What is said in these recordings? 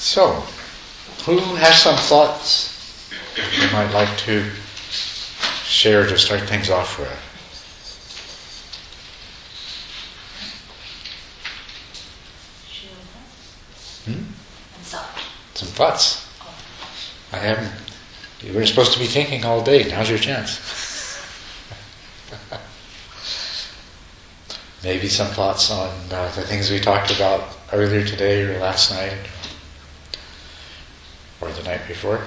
So, who has some thoughts you might like to share to start things off with? Some thoughts. I haven't. You were supposed to be thinking all day. Now's your chance. Maybe some thoughts on the things we talked about earlier today or last night or the night before.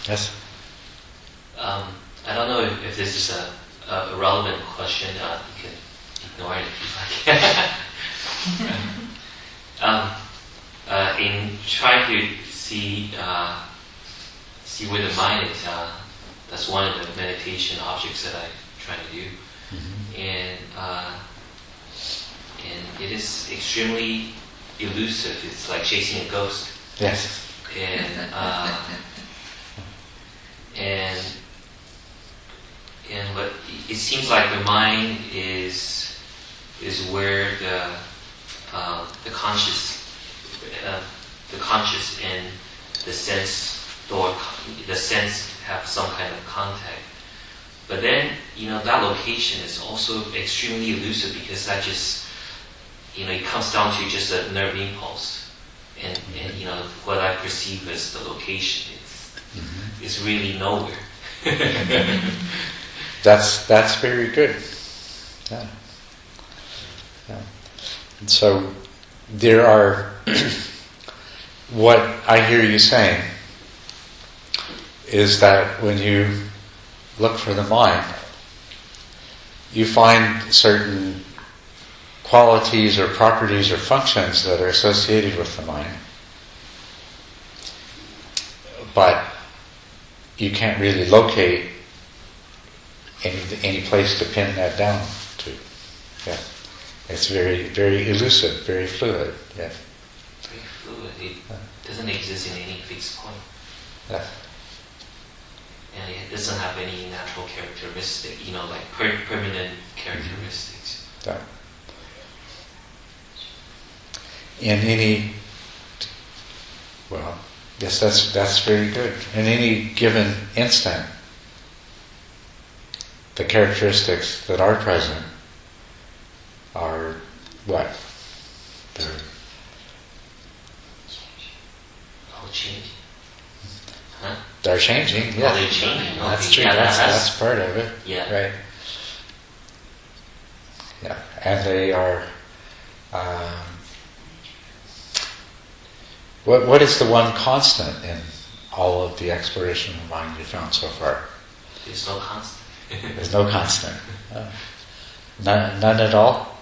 Yes? I don't know if this is a relevant question. You can ignore it if you like. In trying to see where the mind is, that's one of the meditation objects that I try to do. Mm-hmm. And it is extremely elusive. It's like chasing a ghost. Yes. But it seems like the mind is where the conscious and the sense have some kind of contact. But then that location is also extremely elusive because that just it comes down to just a nerve impulse, and what I perceive as the location is really nowhere. That's very good. Yeah. And so there are what I hear you saying is that when you look for the mind, you find certain qualities or properties or functions that are associated with the mind, but you can't really locate any place to pin that down to. Yeah. It's very, very elusive, very fluid. Yeah. Very fluid. It doesn't exist in any fixed point. Yeah. And it doesn't have any natural characteristic, like permanent characteristics. Yeah. In any, well, yes, that's very good. In any given instant, the characteristics that are present are what? They're all changing. Huh? They're changing. Yeah, they're changing. That's true. Yeah, that's part of it. Yeah. Right. Yeah, and they are. What is the one constant in all of the exploration of mind you found so far? There's no constant. There's no constant. None at all?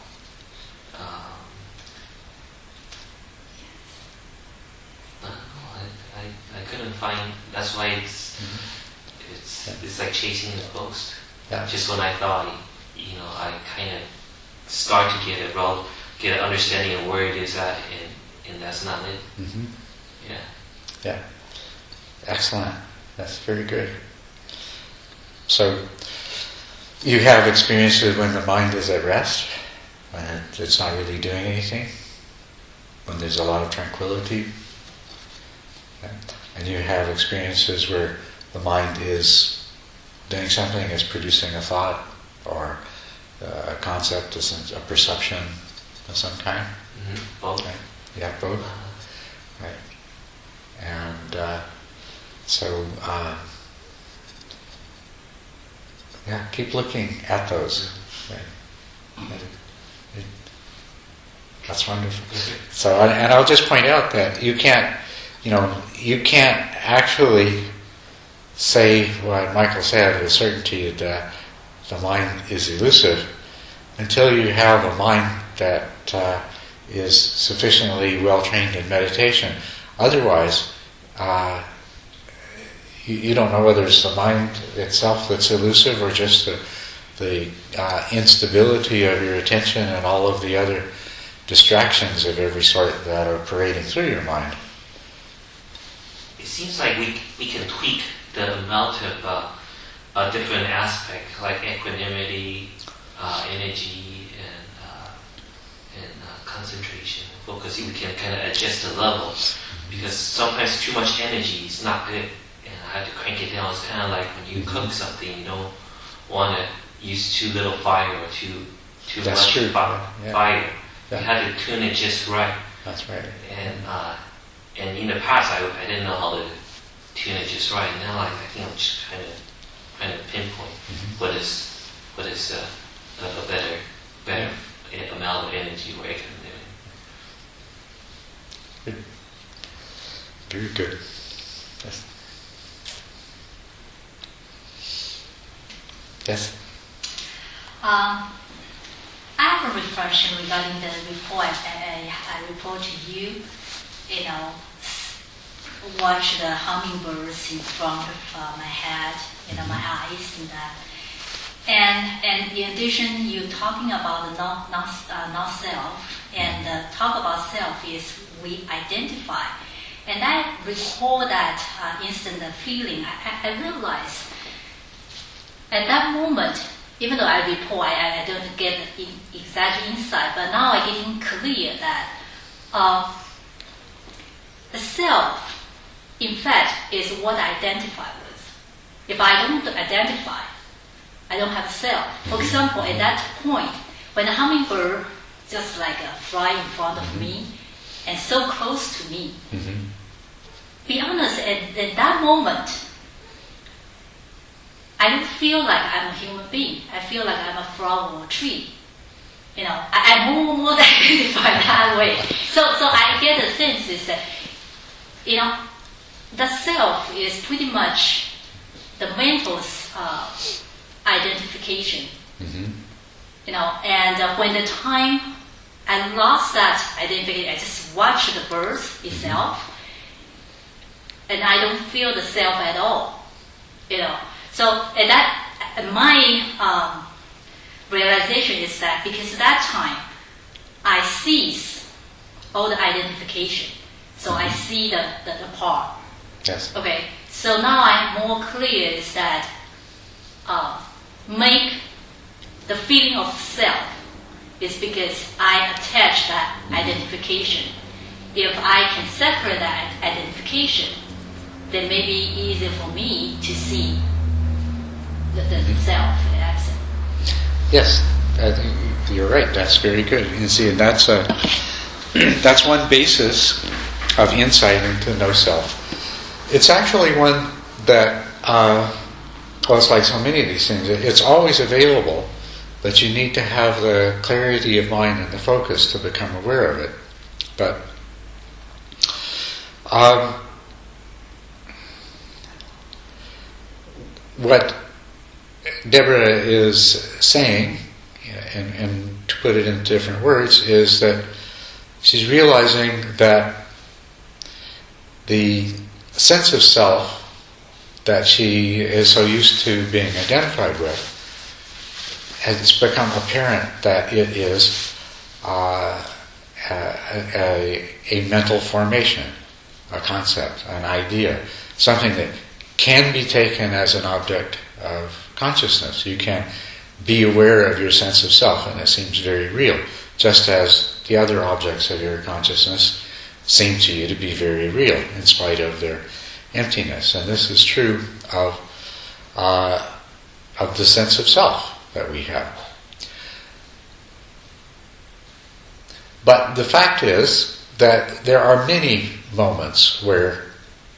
I couldn't find. That's why it's like chasing a ghost. Yeah. Just when I thought, I kind of start to get an understanding of where it is at, and that's not it. Mm-hmm. Yeah. Yeah. Excellent. That's very good. So, you have experiences when the mind is at rest, when it's not really doing anything, when there's a lot of tranquility. Okay? And you have experiences where the mind is doing something, is producing a thought or a concept, a perception of some kind. Mm-hmm. Both. Okay? Yeah, both. Right. And so, keep looking at those. Right. That's wonderful. So, and I'll just point out that you can't actually say what Michael said with certainty that the mind is elusive until you have a mind that is sufficiently well trained in meditation. Otherwise, you don't know whether it's the mind itself that's elusive or just the instability of your attention and all of the other distractions of every sort that are parading through your mind. It seems like we can tweak the amount of different aspects like equanimity and energy and concentration, focus. We can kind of adjust the level, because sometimes too much energy is not good, and I have to crank it down. It's kind of like when you cook something, you don't want to use too little fire or too That's much true. fire. Yeah. You have to tune it just right. That's right. And in the past, I didn't know how to tune it just right. Now I think I'm just kind of pinpoint what is a better amount of energy where I can do it. Good. Very good. Yes. Yes. I have a reflection regarding the report I report to you. Watch the hummingbirds in front of my head, my eyes and that. And in addition, you talking about the not self, and talk about self is we identify. And I recall that instant feeling. I realized at that moment, even though I report, I don't get the exact insight, but now I'm getting clear that the self, in fact, is what I identify with. If I don't identify, I don't have self. For example, at that point, when a hummingbird just like fly in front of me and so close to me, be honest, at that moment, I don't feel like I'm a human being. I feel like I'm a flower or a tree. I'm more identified that way. So I get the sense is that, the self is pretty much the mental identification. And when the time I lost that identification, I just watch the birds itself, and I don't feel the self at all. So at that, my realization is that because at that time I cease all the identification, so I see the part. Yes. Okay. So now I'm more clear is that make the feeling of self is because I attach that identification. If I can separate that identification, then maybe easier for me to see the self in action. Yes, I think you're right. That's very good. You see, and that's one basis of insight into no self. It's actually one that, it's like so many of these things. It's always available, but you need to have the clarity of mind and the focus to become aware of it. But what Deborah is saying, and to put it in different words, is that she's realizing that the sense of self that she is so used to being identified with has become apparent that it is a mental formation, a concept, an idea, something that can be taken as an object of consciousness. You can be aware of your sense of self, and it seems very real, just as the other objects of your consciousness seem to you to be very real in spite of their emptiness. And this is true of the sense of self that we have. But the fact is that there are many moments where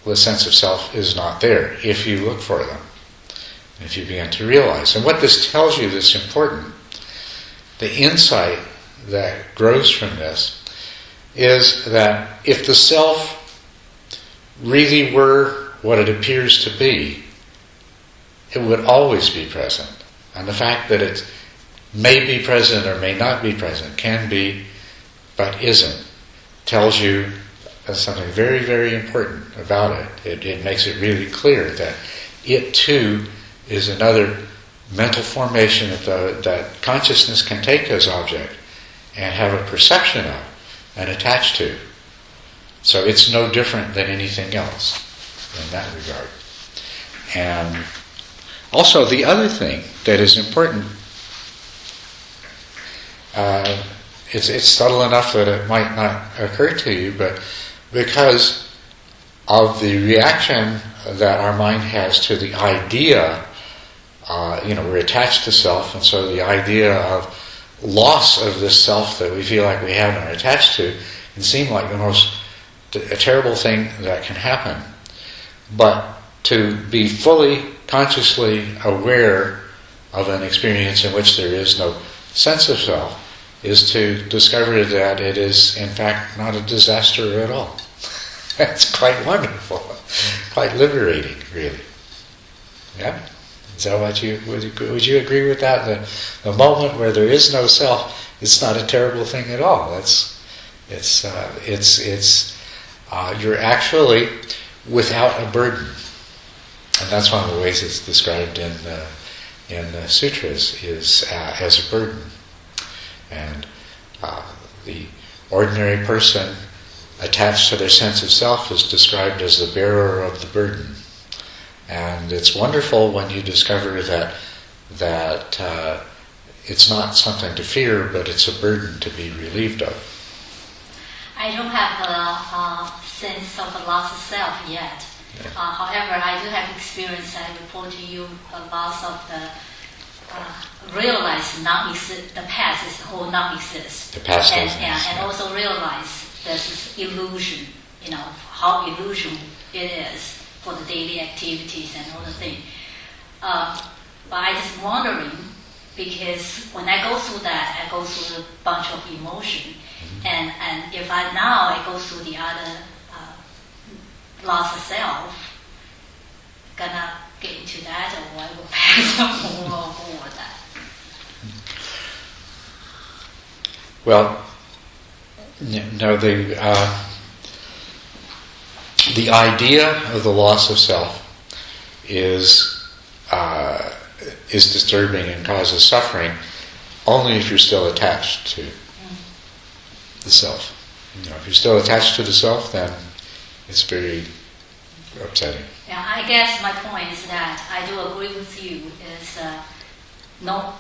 the sense of self is not there if you look for them, if you begin to realize. And what this tells you that's important, the insight that grows from this, is that if the self really were what it appears to be, it would always be present. And the fact that it may be present or may not be present, can be, but isn't, tells you something very, very important about it. It makes it really clear that it too is another mental formation that consciousness can take as object and have a perception of and attach to. So it's no different than anything else in that regard. And also the other thing that is important it's subtle enough that it might not occur to you, but because of the reaction that our mind has to the idea, we're attached to self, and so the idea of loss of this self that we feel like we have and are attached to can seem like the most terrible thing that can happen. But to be fully, consciously aware of an experience in which there is no sense of self is to discover that it is, in fact, not a disaster at all. That's quite wonderful, quite liberating, really. Yeah? Is that what would you agree with that? The moment where there is no self, it's not a terrible thing at all. You're actually without a burden, and that's one of the ways it's described in the sutras is as a burden. And the ordinary person attached to their sense of self is described as the bearer of the burden. And it's wonderful when you discover that it's not something to fear, but it's a burden to be relieved of. I don't have a sense of a loss of self yet. Yeah. However, I do have experience. I report to you a loss of the realize the past is all non-exist. The past and, doesn't and, exist. and also realize this illusion, how illusion it is for the daily activities and all the things. But I just wondering, because when I go through that, I go through a bunch of emotion, and if I go through the other loss of self, gonna get into that, or I will pass over that. Well, no, the idea of the loss of self is disturbing and causes suffering only if you're still attached to the self. If you're still attached to the self, then it's very upsetting. Yeah, I guess my point is that I do agree with you. Is no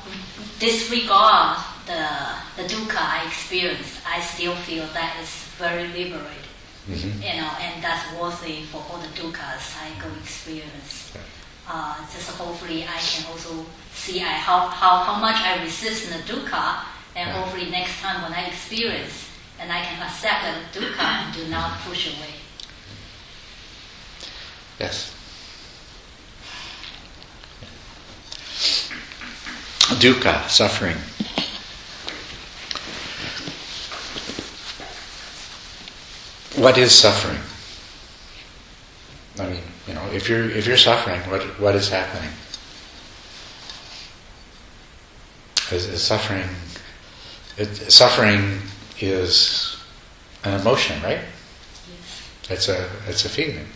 disregard the dukkha I experience. I still feel that is very liberating. Mm-hmm. And that's worthy for all the dukkhas I go experience. Just hopefully I can also see how much I resist the dukkha, and hopefully next time when I experience, and I can accept the dukkha and do not push away. Yes. Dukkha, suffering. What is suffering? I mean, if you're suffering, what is happening? Is suffering? Suffering is an emotion, right? Yes. It's a feeling.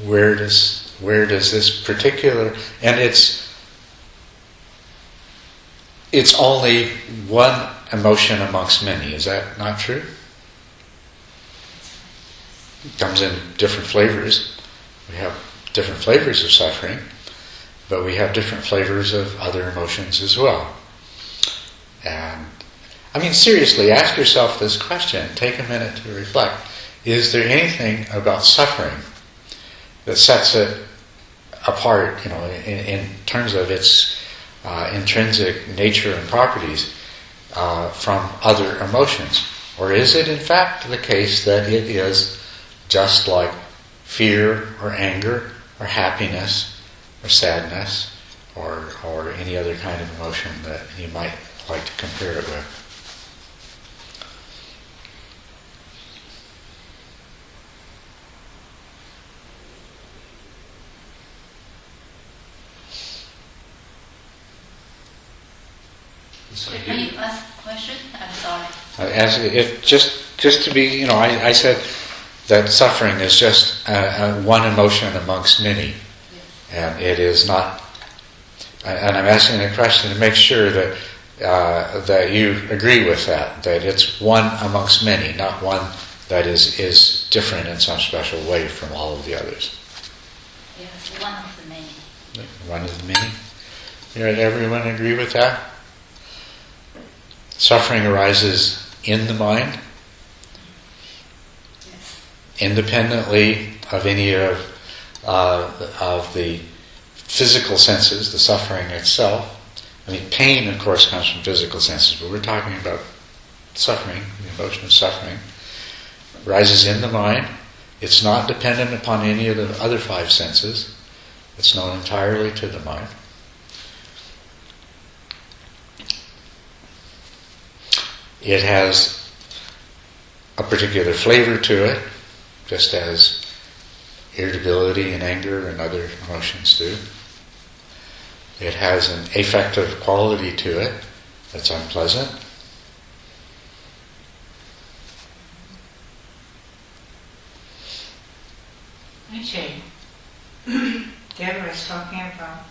Where does this particular, and it's only one emotion amongst many. Is that not true? It comes in different flavors. We have different flavors of suffering, but we have different flavors of other emotions as well. And I mean, seriously, ask yourself this question. Take a minute to reflect. Is there anything about suffering that sets it apart, in terms of its intrinsic nature and properties from other emotions? Or is it in fact the case that it is just like fear or anger or happiness or sadness or any other kind of emotion that you might like to compare it with? Can you ask a question? I'm sorry. As if just to be, I said that suffering is just one emotion amongst many, and it is not. And I'm asking the question to make sure that you agree with that it's one amongst many, not one that is different in some special way from all of the others. Yes, one of the many. One of the many. Everyone agree with that? Suffering arises in the mind, Yes. independently of any of the physical senses, the suffering itself. I mean, pain, of course, comes from physical senses, but we're talking about suffering, the emotion of suffering. Rises in the mind. It's not dependent upon any of the other five senses. It's known entirely to the mind. It has a particular flavor to it, just as irritability and anger and other emotions do. It has an affective quality to it that's unpleasant. Actually, Deborah is talking about,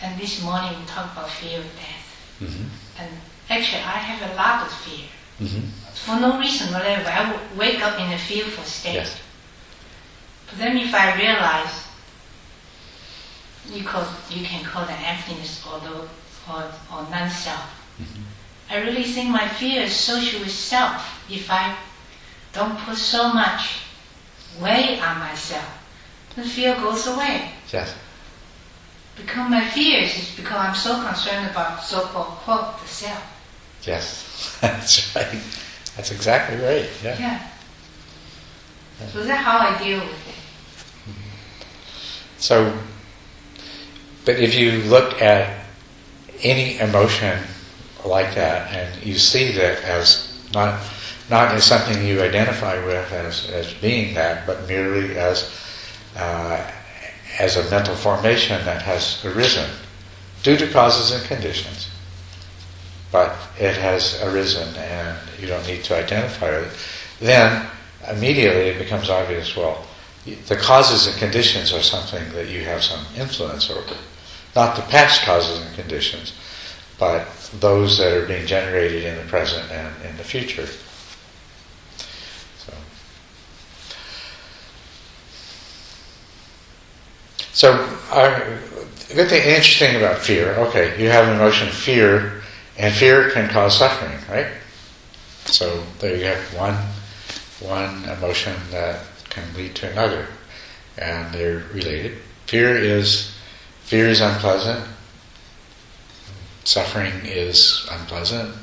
and this morning we talked about fear of death. Mm-hmm. And actually, I have a lot of fear. Mm-hmm. For no reason whatever. I would wake up in a fearful state. Yes. But then if I realize, you can call that emptiness or non-self. Mm-hmm. I really think my fear is associated with self. If I don't put so much weight on myself, the fear goes away. Yes. Because my fears is because I'm so concerned about so-called quote the self. Yes. That's right. That's exactly right. Yeah. Yeah. So that's how I deal with it. So, but if you look at any emotion like that, and you see that as not as something you identify with as being that, but merely as a mental formation that has arisen due to causes and conditions, but it has arisen and you don't need to identify with it, then immediately it becomes obvious, well, the causes and conditions are something that you have some influence over. Not the past causes and conditions, but those that are being generated in the present and in the future. So the good thing, interesting about fear, okay, you have an emotion of fear, and fear can cause suffering, right? So there you have one emotion that can lead to another, and they're related. Fear is unpleasant. Suffering is unpleasant.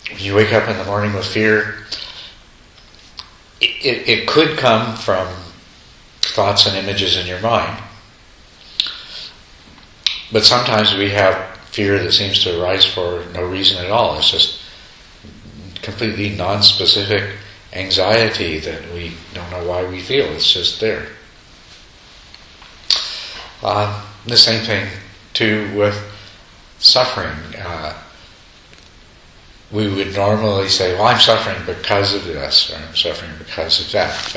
When you wake up in the morning with fear, it could come from thoughts and images in your mind. But sometimes we have fear that seems to arise for no reason at all. It's just completely non-specific anxiety that we don't know why we feel. It's just there. The same thing too with suffering. We would normally say, well, I'm suffering because of this, or I'm suffering because of that.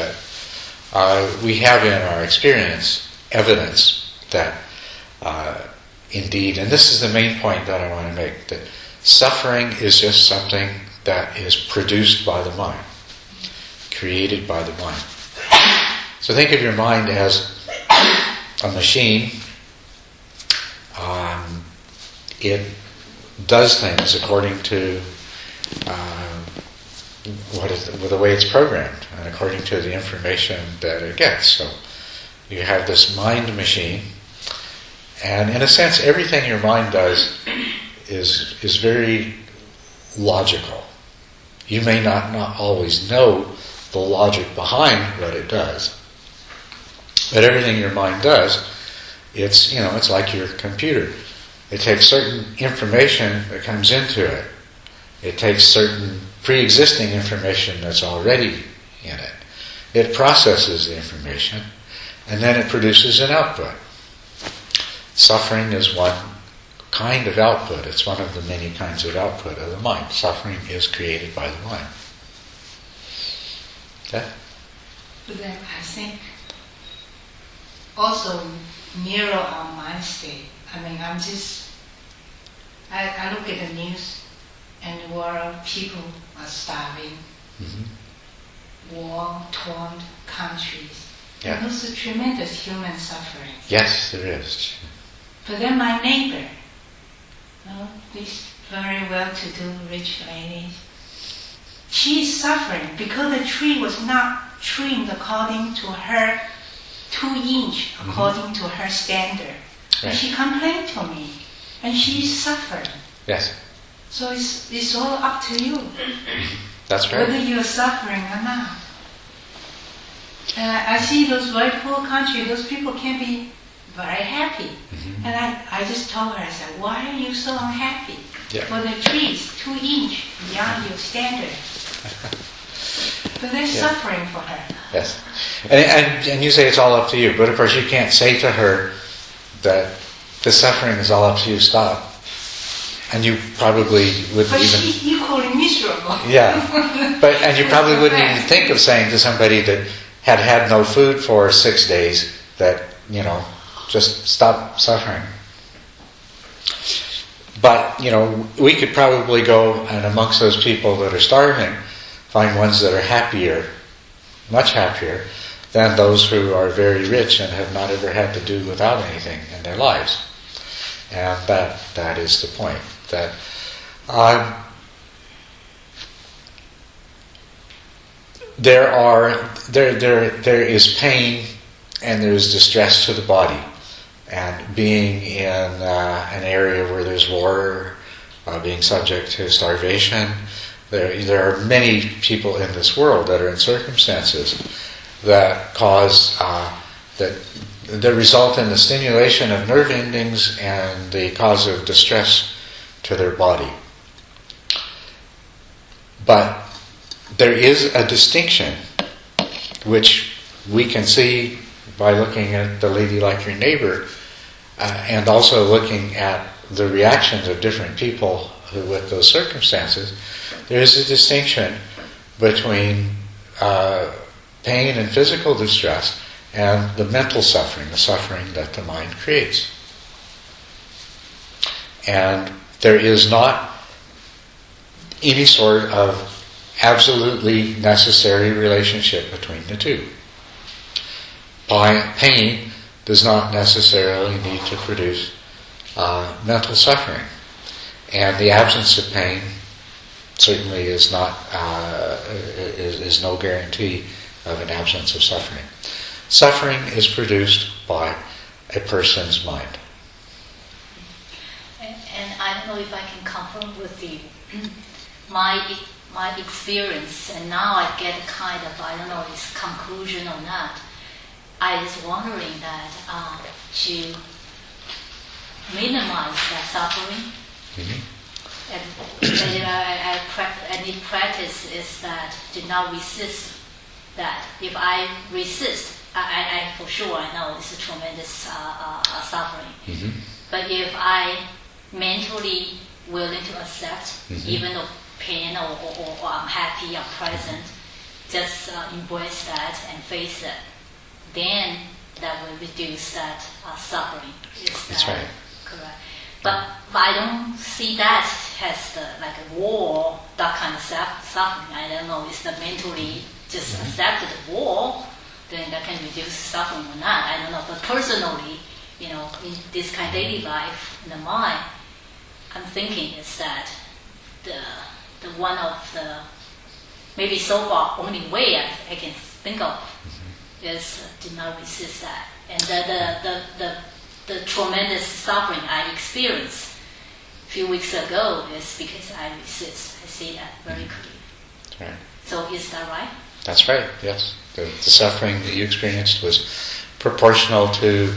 But we have in our experience evidence that indeed, and this is the main point that I want to make, that suffering is just something that is produced by the mind, created by the mind. So think of your mind as a machine. It does things according to the way it's programmed, and according to the information that it gets. So you have this mind machine, and in a sense, everything your mind does is very logical. You may not always know the logic behind what it does, but everything your mind does, it's like your computer. It takes certain information that comes into it. It takes certain pre-existing information that's already in it. It processes the information, and then it produces an output. Suffering is one kind of output. It's one of the many kinds of output of the mind. Suffering is created by the mind. Okay? But then I think also mirror our mind state. I mean, I look at the news, and the world, people are starving, war-torn countries. Yeah. And those are tremendous human suffering. Yes, there is. But then my neighbor, this very well-to-do rich lady, she's suffering because the tree was not trimmed according to her 2-inch, according to her standard. Right. And she complained to me, and she's suffering. Yes, So it's all up to you, that's whether right. you're suffering or not. And I see those very poor countries, those people can be very happy. And I just told her, I said, why are you so unhappy? Yeah. For the trees 2-inch beyond your standard. But they're suffering for her. Yes. And you say it's all up to you, but of course you can't say to her that the suffering is all up to you, stop. And you probably wouldn't But even... she's equally miserable. Yeah. And you probably wouldn't even think of saying to somebody that had had no food for 6 days that, just stop suffering. But, we could probably go and amongst those people that are starving, find ones that are happier, much happier, than those who are very rich and have not ever had to do without anything in their lives. And that is the point. That there is pain and there is distress to the body. And being in an area where there's war, being subject to starvation, there are many people in this world that are in circumstances that cause that result in the stimulation of nerve endings and the cause of distress to their body. But there is a distinction which we can see by looking at the lady like your neighbor, and also looking at the reactions of different people with those circumstances. There is a distinction between pain and physical distress and the mental suffering, the suffering that the mind creates. And there is not any sort of absolutely necessary relationship between the two. Pain does not necessarily need to produce mental suffering, and the absence of pain certainly is not is no guarantee of an absence of suffering. Suffering is produced by a person's mind. And I don't know if I can confirm with you my experience, and now I get kind of, I don't know if it's conclusion or not. I was wondering that to minimize that suffering, and the practice is that do not resist that. If I resist, I for sure I know it's a tremendous suffering. But if I mentally willing to accept, even though pain or I'm happy, I'm present, just embrace that and face it, then that will reduce that suffering. That's right. Correct. But I don't see that as like a war, that kind of suffering. I don't know, is the mentally just accept the war, then that can reduce suffering or not. I don't know. But personally, in this kind of daily life, in the mind, I'm thinking is that the one of the maybe so far only way I can think of is do not resist that. And the tremendous suffering I experienced a few weeks ago is because I resist. I see that very clearly. Right. So is that right? That's right, yes. The suffering that you experienced was proportional to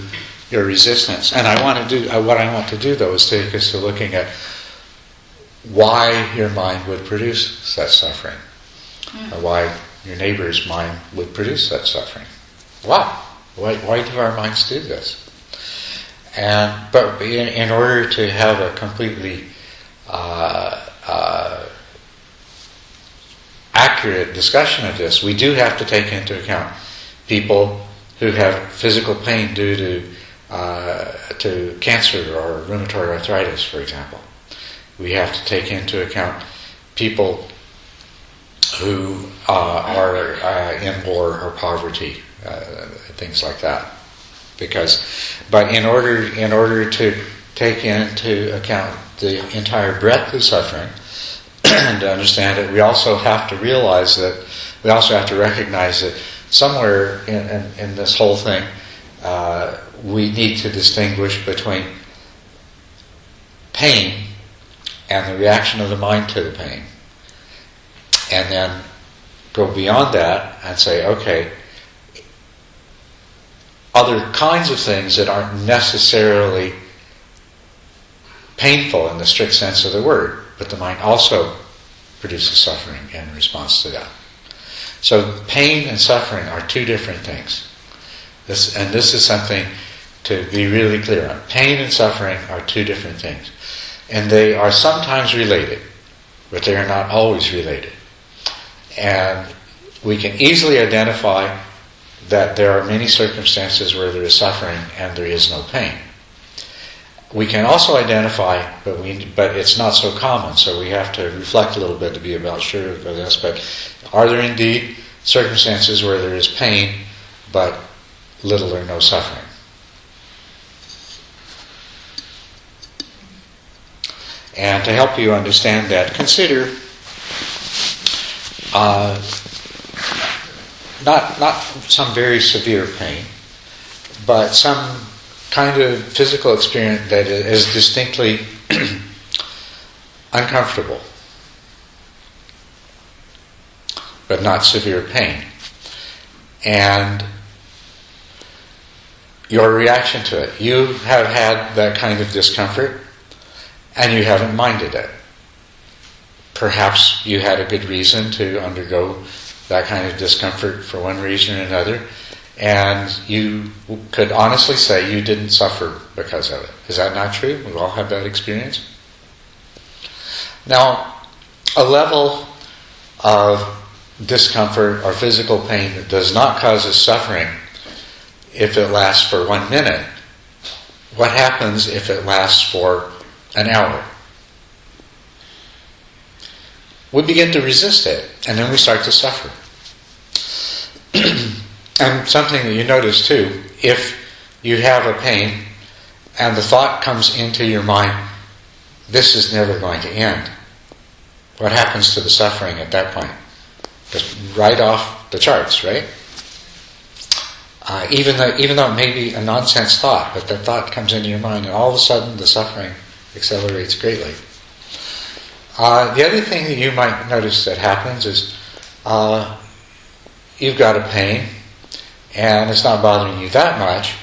your resistance. And what I want to do though is take us to looking at why your mind would produce such suffering, or why your neighbor's mind would produce such suffering. Why? Why do our minds do this? But in order to have a completely accurate discussion of this, we do have to take into account people who have physical pain due to cancer or rheumatoid arthritis, for example. We have to take into account people who are in war or poverty, things like that. But in order to take into account the entire breadth of suffering and to understand it, we also have to recognize that somewhere in this whole thing, we need to distinguish between pain and the reaction of the mind to the pain. And then go beyond that and say, okay, other kinds of things that aren't necessarily painful in the strict sense of the word, but the mind also produces suffering in response to that. So pain and suffering are two different things. This is something to be really clear on. Pain and suffering are two different things. And they are sometimes related, but they are not always related. And we can easily identify that there are many circumstances where there is suffering and there is no pain. We can also identify, but it's not so common, so we have to reflect a little bit to be about sure of this, but are there indeed circumstances where there is pain, but little or no suffering? And to help you understand that, consider not some very severe pain, but some kind of physical experience that is distinctly uncomfortable, but not severe pain. And your reaction to it. You have had that kind of discomfort, and you haven't minded it. Perhaps you had a good reason to undergo that kind of discomfort for one reason or another, and you could honestly say you didn't suffer because of it. Is that not true? We've all had that experience. Now, a level of discomfort or physical pain that does not cause us suffering, if it lasts for 1 minute, what happens if it lasts for an hour? We begin to resist it, and then we start to suffer. And something that you notice too, if you have a pain and the thought comes into your mind, this is never going to end, what happens to the suffering at that point? Just right off the charts, right? Even though it may be a nonsense thought, but that thought comes into your mind, and all of a sudden the suffering accelerates greatly. The other thing that you might notice that happens is you've got a pain, and it's not bothering you that much,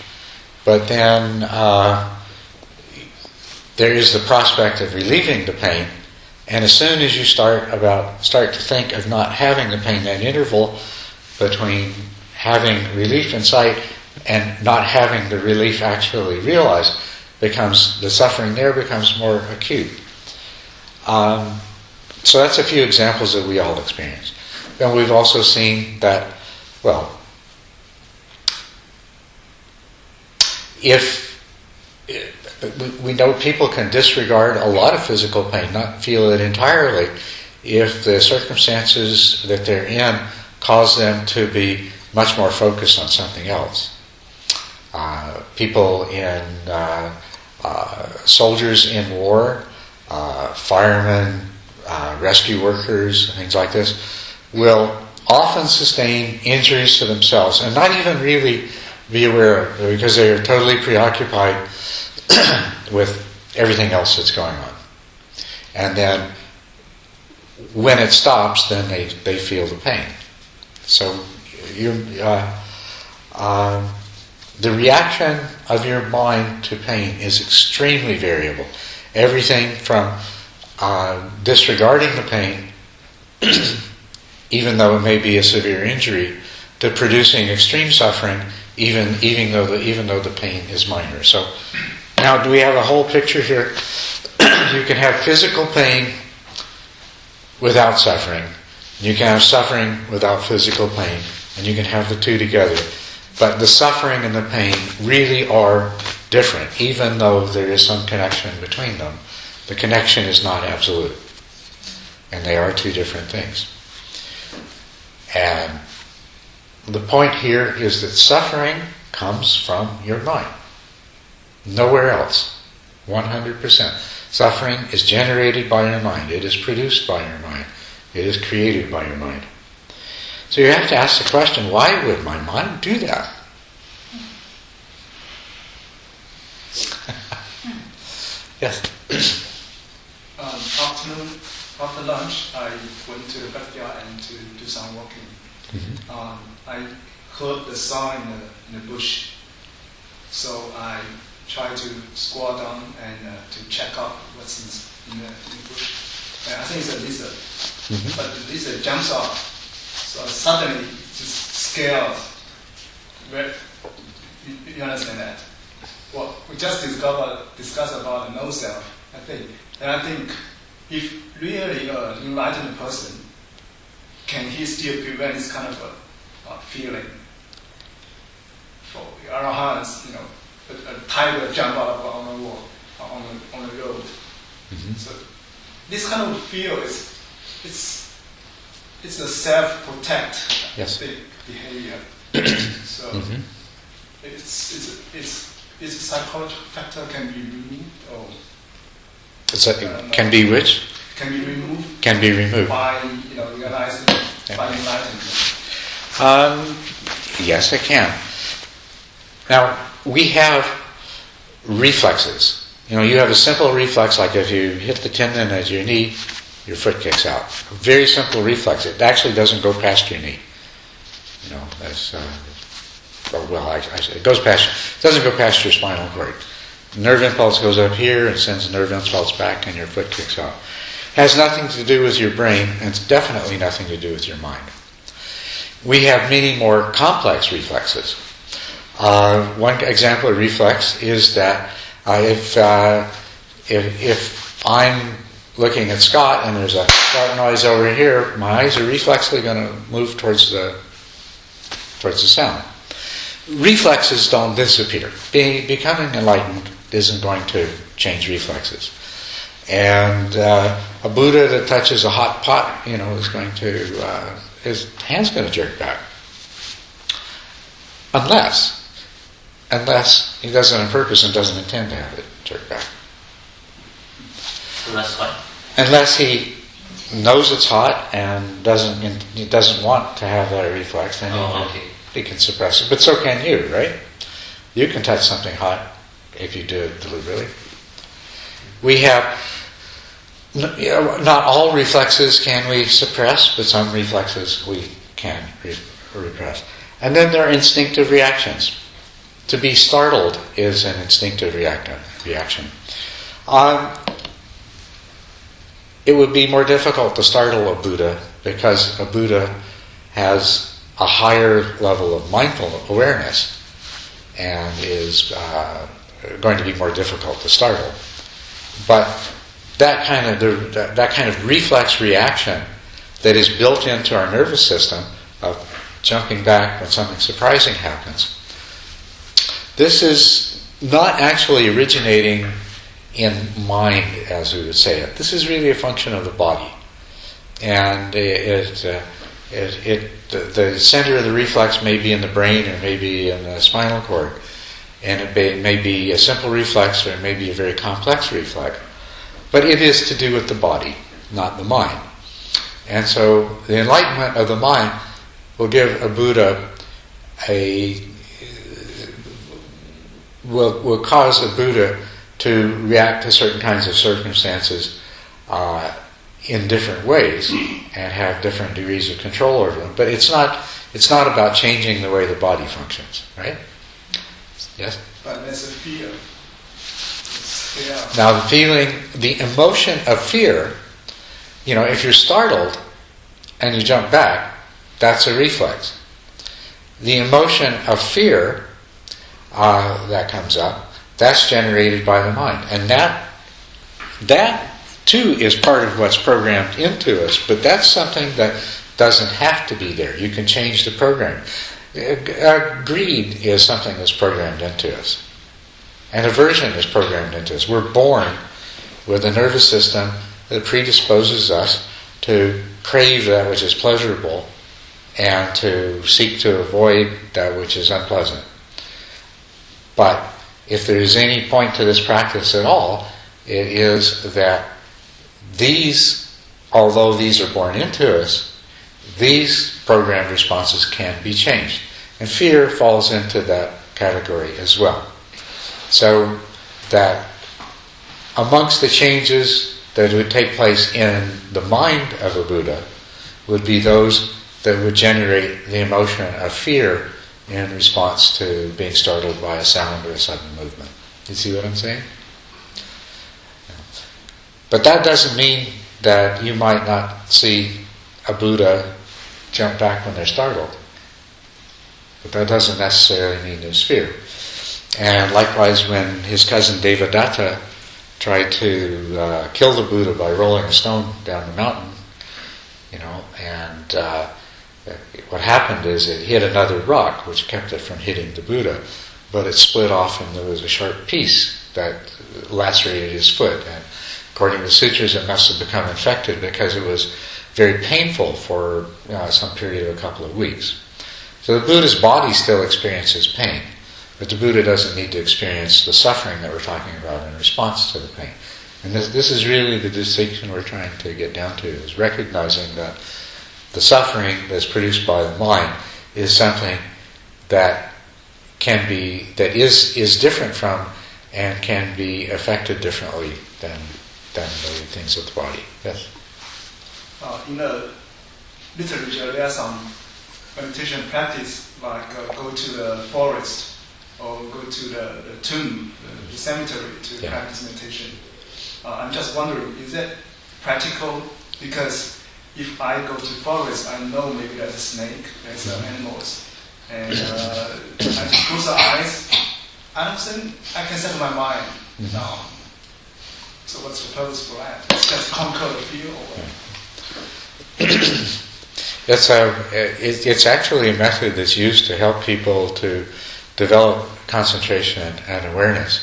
but then there is the prospect of relieving the pain, and as soon as you start to think of not having the pain, that interval between having relief in sight and not having the relief actually realized, the suffering there becomes more acute. So that's a few examples that we all experience. Then we've also seen that, well, if we know people can disregard a lot of physical pain, not feel it entirely, if the circumstances that they're in cause them to be much more focused on something else. People in soldiers in war, firemen, rescue workers, things like this, will often sustain injuries to themselves and not even really be aware of it because they are totally preoccupied with everything else that's going on. And then when it stops, then they feel the pain. So the reaction of your mind to pain is extremely variable. Everything from disregarding the pain, even though it may be a severe injury, to producing extreme suffering, even though the pain is minor. So now, do we have a whole picture here? You can have physical pain without suffering. You can have suffering without physical pain, and you can have the two together. But the suffering and the pain really are different, even though there is some connection between them. The connection is not absolute, and they are two different things. And the point here is that suffering comes from your mind. Nowhere else. 100%. Suffering is generated by your mind. It is produced by your mind. It is created by your mind. So you have to ask the question, why would my mind do that? Yes? After lunch, I went to the backyard and to do some walking. I heard the sound in the bush. So I tried to squat down and to check out what's in the bush. And I think it's a lizard. But the lizard jumps out. So suddenly just scared. You understand that? Well, we just discussed about the no self, I think. And I think if really an enlightened person, can he still prevent this kind of a feeling? For arahants, a tiger jump out on the wall, on the road. So this kind of fear it's a self-protect behavior. So it's a psychological factor can be removed or can be which? Can be removed. Can be removed by realizing by enlightenment. Yes, it can. Now we have reflexes. You have a simple reflex, like if you hit the tendon at your knee, your foot kicks out. A very simple reflex. It actually doesn't go past your knee. That's it goes past. It doesn't go past your spinal cord. Nerve impulse goes up here and sends nerve impulse back, and your foot kicks out. Has nothing to do with your brain, and it's definitely nothing to do with your mind. We have many more complex reflexes. One example of reflex is that if I'm looking at Scott and there's a sharp noise over here, my eyes are reflexively going to move towards the sound. Reflexes don't disappear. Becoming enlightened isn't going to change reflexes. And a Buddha that touches a hot pot, is going to, his hand's going to jerk back. Unless he does it on purpose and doesn't intend to have it jerk back. Unless what? Unless he knows it's hot and doesn't want to have that reflex, then he can suppress it. But so can you, right? You can touch something hot if you do it deliberately. We have not all reflexes can we suppress, but some reflexes we can repress. And then there are instinctive reactions. To be startled is an instinctive reaction. It would be more difficult to startle a Buddha because a Buddha has a higher level of mindful awareness and is going to be more difficult to startle. But that kind of reflex reaction that is built into our nervous system of jumping back when something surprising happens, this is not actually originating in mind, as we would say it. This is really a function of the body, and the center of the reflex may be in the brain or maybe in the spinal cord, and it may be a simple reflex or it may be a very complex reflex, but it is to do with the body, not the mind. And so the enlightenment of the mind will give a Buddha will cause a Buddha to react to certain kinds of circumstances in different ways and have different degrees of control over them. But it's not about changing the way the body functions, right? Yes? But there's a fear. Now the emotion of fear, if you're startled and you jump back, that's a reflex. The emotion of fear that comes up, that's generated by the mind. And that too is part of what's programmed into us, but that's something that doesn't have to be there. You can change the program. Greed is something that's programmed into us. And aversion is programmed into us. We're born with a nervous system that predisposes us to crave that which is pleasurable and to seek to avoid that which is unpleasant. But if there is any point to this practice at all, it is that these, although these are born into us, these programmed responses can be changed. And fear falls into that category as well. So that amongst the changes that would take place in the mind of a Buddha would be those that would generate the emotion of fear in response to being startled by a sound or a sudden movement. You see what I'm saying? But that doesn't mean that you might not see a Buddha jump back when they're startled. But that doesn't necessarily mean there's fear. And likewise, when his cousin Devadatta tried to kill the Buddha by rolling a stone down the mountain, and what happened is it hit another rock, which kept it from hitting the Buddha, but it split off and there was a sharp piece that lacerated his foot. And according to the sutras, it must have become infected because it was very painful for some period of a couple of weeks. So the Buddha's body still experiences pain, but the Buddha doesn't need to experience the suffering that we're talking about in response to the pain. And this is really the distinction we're trying to get down to, is recognizing that the suffering that's produced by the mind is something that is different from and can be affected differently than the things of the body. Yes? In the literature, there are some meditation practice like go to the forest or go to the tomb, the cemetery to practice meditation. I'm just wondering, is that practical? Because if I go to forest, I know maybe there's a snake, there's animals, and I close the eyes, I don't think I can settle my mind now. So what's the purpose for that? It's just conquer the fear or what? It's actually a method that's used to help people to develop concentration and awareness,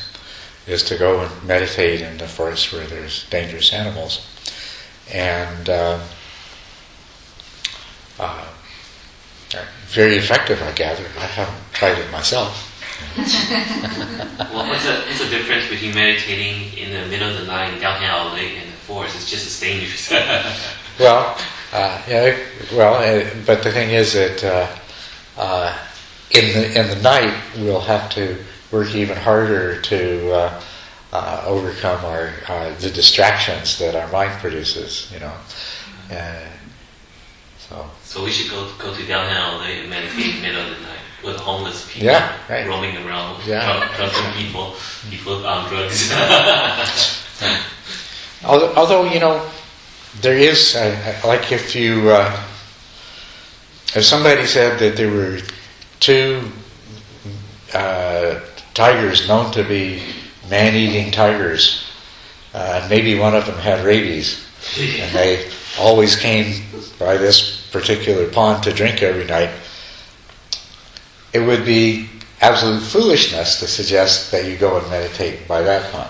is to go and meditate in the forest where there's dangerous animals. And very effective, I gather. I haven't tried it myself. Well, what's the difference between meditating in the middle of the night down here all day in the forest? It's just as dangerous. But the thing is that in the night we'll have to work even harder to overcome the distractions that our mind produces. So we should go to downtown all day and meditate in the middle of the night with homeless people roaming around, counting people on drugs. Although there is, like if somebody said that there were two tigers known to be man-eating tigers, and maybe one of them had rabies, and they always came by this particular pond to drink every night, it would be absolute foolishness to suggest that you go and meditate by that pond.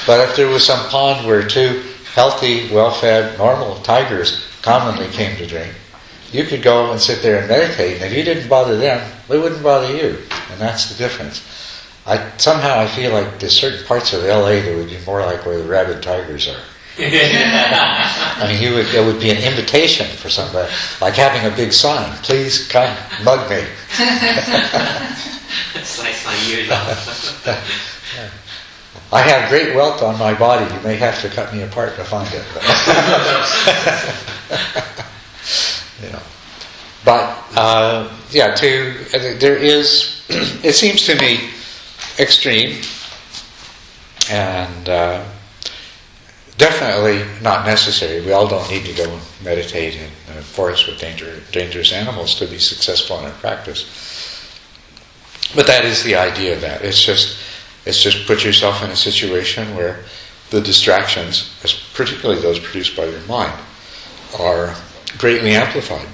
But if there was some pond where two healthy, well-fed, normal tigers commonly came to drink, you could go and sit there and meditate, and if you didn't bother them, they wouldn't bother you. And that's the difference. Somehow I feel like there's certain parts of LA that would be more like where the rabid tigers are. I mean, it would be an invitation for somebody, like having a big sign, please come mug me. Slice my ears off. I have great wealth on my body, you may have to cut me apart to find it. There is, it seems to me, extreme and definitely not necessary. We all don't need to go and meditate in the forest with dangerous animals to be successful in our practice. But that is the idea of that. It's just put yourself in a situation where the distractions, particularly those produced by your mind, are greatly amplified.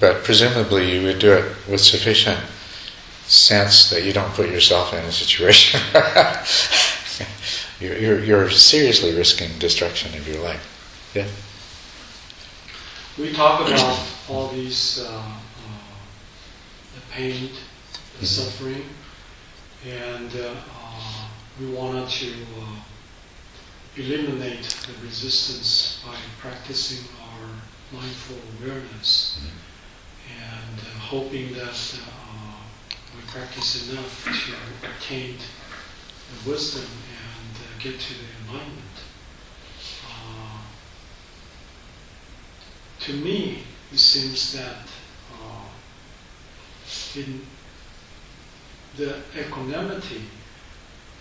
But presumably you would do it with sufficient sense that you don't put yourself in a situation you're seriously risking destruction of your life. Yeah. We talk about all these pain, the suffering, and we wanted to eliminate the resistance by practicing our mindful awareness, and hoping that we practice enough to attain the wisdom and get to the enlightenment. To me, it seems that in the equanimity,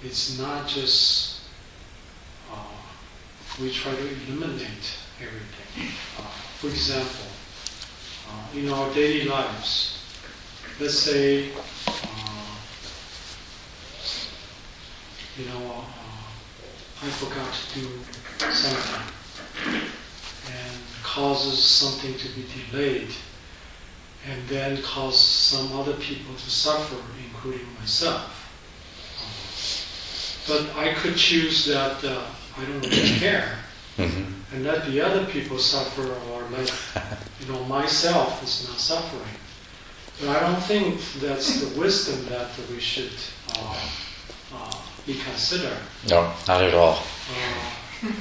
it's not just we try to eliminate everything. For example, in our daily lives, let's say, I forgot to do something and causes something to be delayed, and then cause some other people to suffer, including myself. But I could choose that I don't really care, and let the other people suffer, or let myself is not suffering. But I don't think that's the wisdom that we should be considered. No, not at all.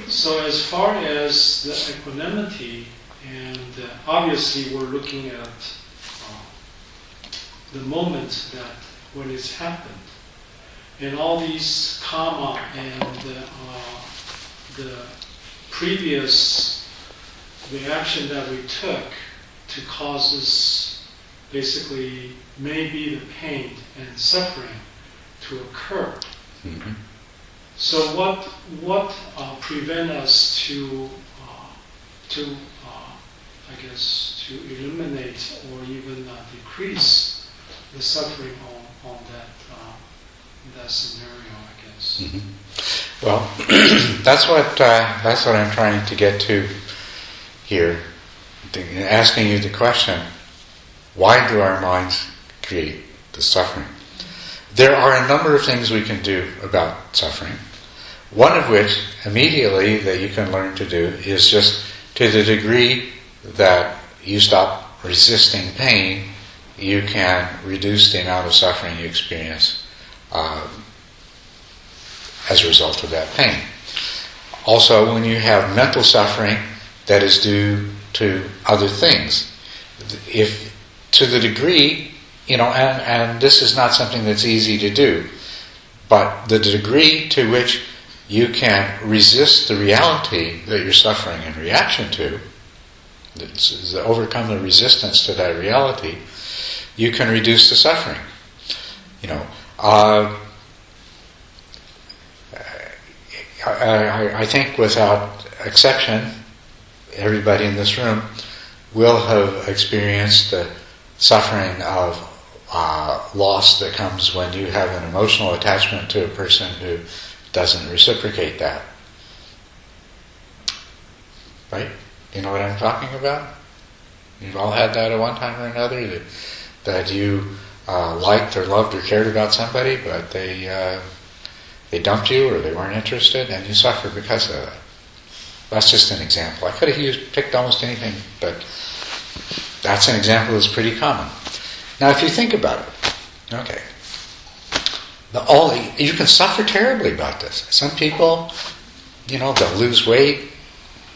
So as far as the equanimity, and obviously we're looking at the moment that when it's happened, and all these karma and the previous reaction that we took to causes basically maybe the pain and suffering to occur. So what prevent us to eliminate or even decrease the suffering on that scenario, I guess. Well, that's what I'm trying to get to here, asking you the question: why do our minds create the suffering? There are a number of things we can do about suffering. One of which, immediately, that you can learn to do is just to the degree that you stop resisting pain, you can reduce the amount of suffering you experience as a result of that pain. Also, when you have mental suffering that is due to other things, if to the degree, and this is not something that's easy to do, but the degree to which you can resist the reality that you're suffering in reaction to, overcome the resistance to that reality, you can reduce the suffering. I think without exception, everybody in this room will have experienced the suffering of loss that comes when you have an emotional attachment to a person who doesn't reciprocate that. Right? You know what I'm talking about? You've all had that at one time or another, that you liked or loved or cared about somebody, but they dumped you or they weren't interested, and you suffer because of that. That's just an example. I could have picked almost anything, but that's an example that's pretty common. Now, if you think about it, okay, you can suffer terribly about this. Some people, they'll lose weight,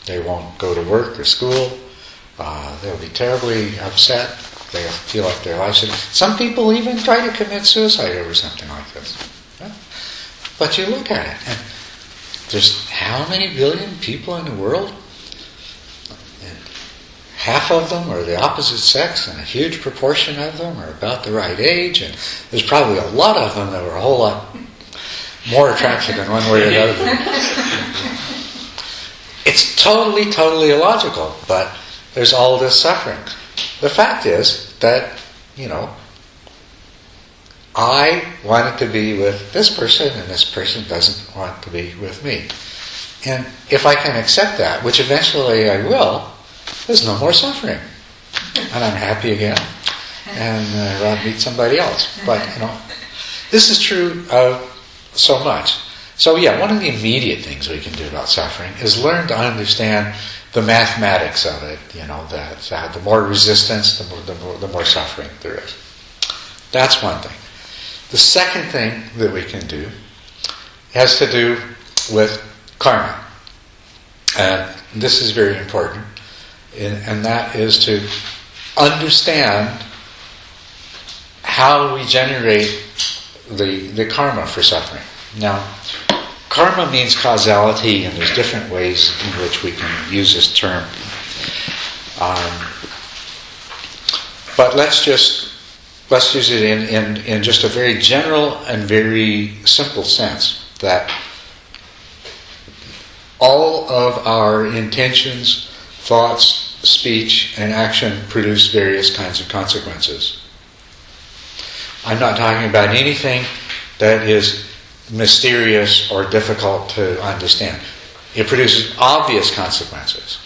they won't go to work or school, they'll be terribly upset, they'll feel like their life should... Some people even try to commit suicide over something like this. Yeah? But you look at it, and there's how many billion people in the world? And half of them are the opposite sex, and a huge proportion of them are about the right age, and there's probably a lot of them that were a whole lot more attractive in one way or another. It's totally, totally illogical, but there's all this suffering. The fact is that, I wanted to be with this person, and this person doesn't want to be with me. And if I can accept that, which eventually I will, there's no more suffering. And I'm happy again. And I'll meet somebody else. But, this is true of so much. So one of the immediate things we can do about suffering is learn to understand the mathematics of it, that the more resistance, the more suffering there is. That's one thing. The second thing that we can do has to do with karma. And this is very important. And that is to understand how we generate the karma for suffering. Now, karma means causality, and there's different ways in which we can use this term. But let's use it in just a very general and very simple sense, that all of our intentions, thoughts, speech, and action produce various kinds of consequences. I'm not talking about anything that is mysterious or difficult to understand. It produces obvious consequences.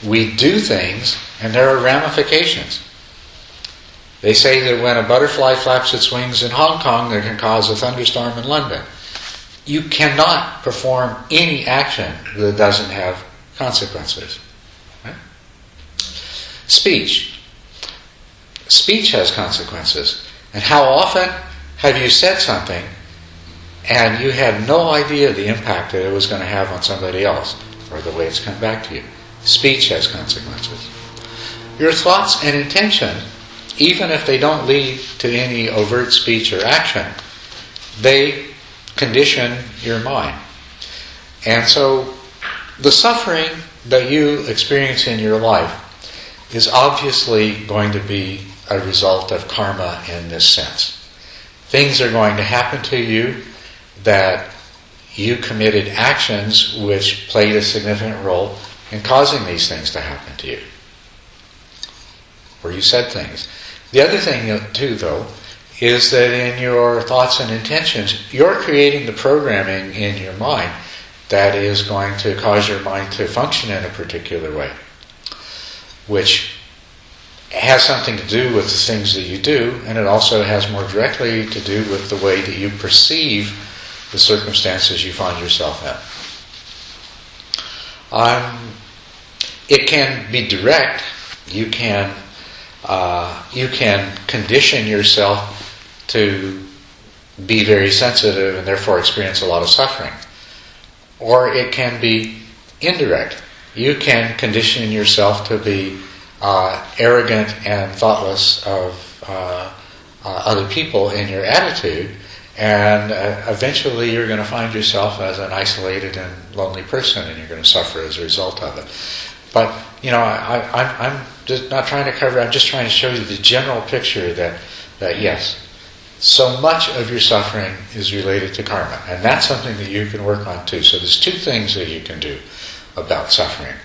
We do things, and there are ramifications. They say that when a butterfly flaps its wings in Hong Kong, it can cause a thunderstorm in London. You cannot perform any action that doesn't have consequences. Right? Speech. Speech has consequences. And how often have you said something and you had no idea the impact that it was going to have on somebody else or the way it's come back to you? Speech has consequences. Your thoughts and intention, even if they don't lead to any overt speech or action, they condition your mind. And so the suffering that you experience in your life is obviously going to be a result of karma in this sense. Things are going to happen to you that you committed actions which played a significant role in causing these things to happen to you. Or you said things. The other thing too, though, is that in your thoughts and intentions, you're creating the programming in your mind that is going to cause your mind to function in a particular way, which has something to do with the things that you do, and it also has more directly to do with the way that you perceive the circumstances you find yourself in. It can be direct. You can condition yourself to be very sensitive and therefore experience a lot of suffering. Or it can be indirect. You can condition yourself to be arrogant and thoughtless of other people in your attitude, and eventually you're going to find yourself as an isolated and lonely person, and you're going to suffer as a result of it. But, I'm just not trying to cover, I'm just trying to show you the general picture that yes, so much of your suffering is related to karma, and that's something that you can work on too. So there's two things that you can do about suffering.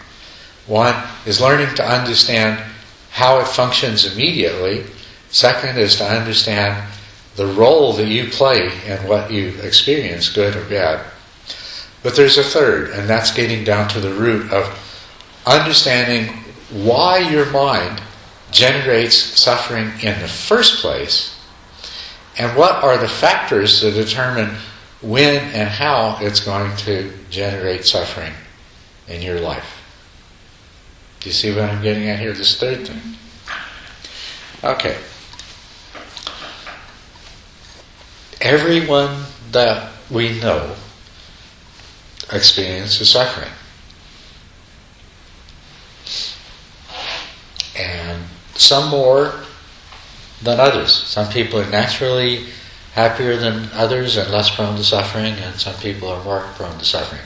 One is learning to understand how it functions immediately. Second is to understand the role that you play in what you experience, good or bad. But there's a third, and that's getting down to the root of understanding why your mind generates suffering in the first place, and what are the factors that determine when and how it's going to generate suffering in your life. Do you see what I'm getting at here? This third thing. Okay. Everyone that we know experiences suffering. And some more than others. Some people are naturally happier than others and less prone to suffering, and some people are more prone to suffering.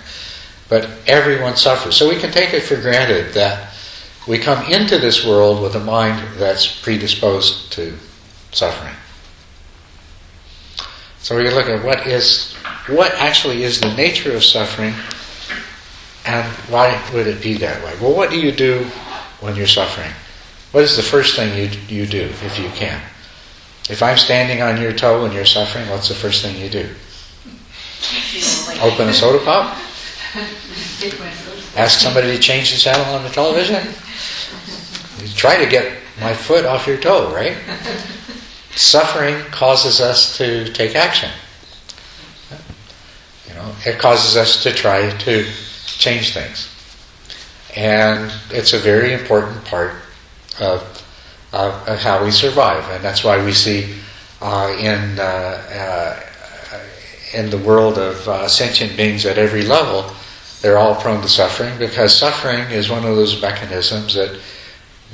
But everyone suffers. So we can take it for granted that we come into this world with a mind that's predisposed to suffering. So we can look at what actually is the nature of suffering, and why would it be that way? Well, what do you do when you're suffering? What is the first thing you do, if you can? If I'm standing on your toe and you're suffering, what's the first thing you do? Open a soda pop? Ask somebody to change the channel on the television? You try to get my foot off your toe, right? Suffering causes us to take action. It causes us to try to change things. And it's a very important part of how we survive. And that's why we see in the world of sentient beings at every level, they're all prone to suffering, because suffering is one of those mechanisms that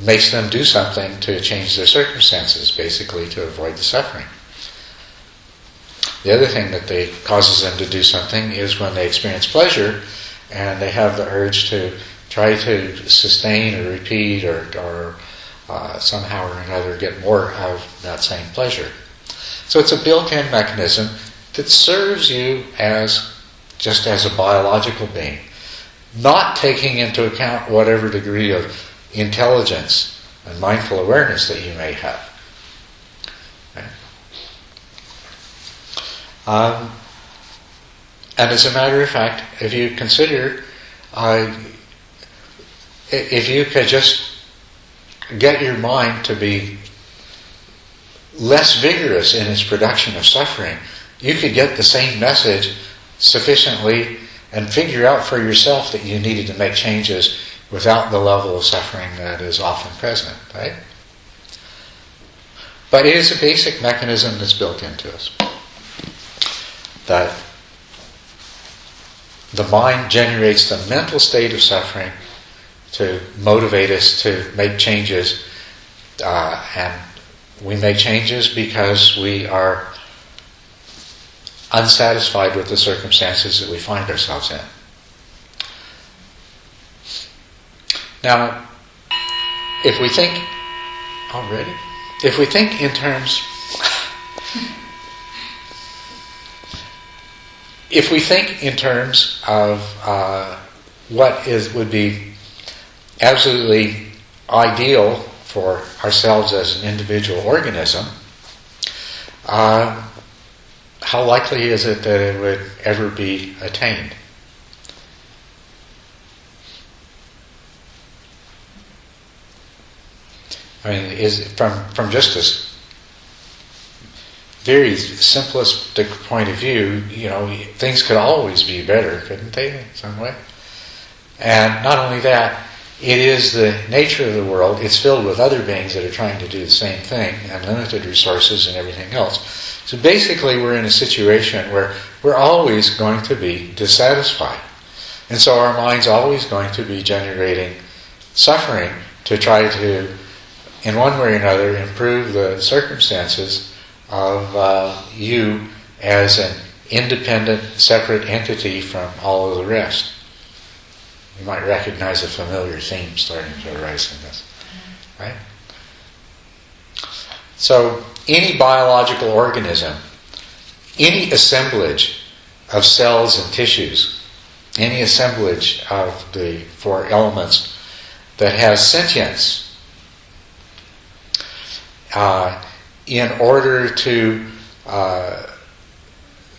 makes them do something to change their circumstances, basically to avoid the suffering. The other thing that causes them to do something is when they experience pleasure and they have the urge to try to sustain or repeat or somehow or another get more of that same pleasure. So it's a built-in mechanism that serves you just as a biological being, not taking into account whatever degree of intelligence and mindful awareness that you may have. Right? And as a matter of fact, if you consider, if you could just get your mind to be less vigorous in its production of suffering, you could get the same message sufficiently and figure out for yourself that you needed to make changes without the level of suffering that is often present, right? But it is a basic mechanism that's built into us. That the mind generates the mental state of suffering to motivate us to make changes, and we make changes because we are unsatisfied with the circumstances that we find ourselves in. Now, if we think in terms, if we think in terms of what would be absolutely ideal for ourselves as an individual organism, how likely is it that it would ever be attained? I mean, is from just this very simplistic point of view, things could always be better, couldn't they, in some way? And not only that, it is the nature of the world. It's filled with other beings that are trying to do the same thing, and limited resources and everything else. So basically we're in a situation where we're always going to be dissatisfied. And so our mind's always going to be generating suffering to try to, in one way or another, improve the circumstances of you as an independent, separate entity from all of the rest. You might recognize a familiar theme starting to arise in this, right? So, any biological organism, any assemblage of cells and tissues, any assemblage of the four elements that has sentience, in order to